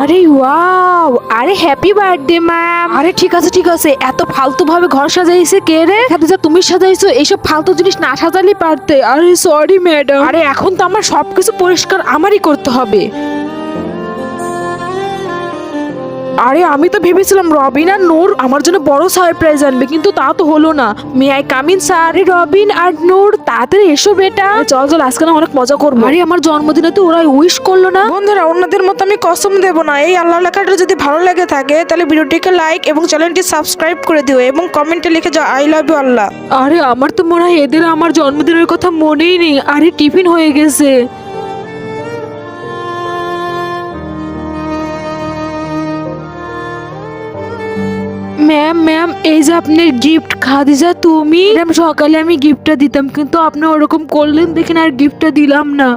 আরে ওয়াও, আরে happy birthday ma'am. আরে ঠিক আছে, এত ফালতু ভাবে ঘর সাজাইছে কে রে? খাদিজা তুমি সাজাইছো, এইসব ফালতু জিনিস না সাজালেই পারতে। আরে সরি ম্যাডাম। আরে এখন তো আমার সবকিছু পরিষ্কার আমারই করতে হবে। আরে আমি তো ভেবেছিলাম রবিন আর নূর আমার জন্য বড় সারপ্রাইজ আনবে, কিন্তু তা তো হলো না। May I come in sir? আরে রবিন আর নূর তাড়াতাড়ি এসো বেটা। চল আজকে না অনেক মজা করবো। আরে আমার জন্মদিনে তো ওরা উইশ করলো না। বন্ধুরা, অন্যদের মতো আমি কসম দেব না। এই আল্লাহ লেখাটা যদি ভালো লেগে থাকে তাহলে ভিডিওটিকে লাইক এবং চ্যানেলটি সাবস্ক্রাইব করে দিও এবং কমেন্টে লিখে যাও আই লাভ ইউ আল্লাহ। আরে আমার তো মনে হয় এদের আমার জন্মদিনের কথা মনেই নেই। আরে টিফিন হয়ে গেছে। ম্যাম এই যে আপনার গিফট। খাদিজা তুমি? ম্যাম সকালে আমি গিফটটা দিতাম, কিন্তু আপনি ওরকম করলেন দেখেন আর গিফটটা দিলাম না।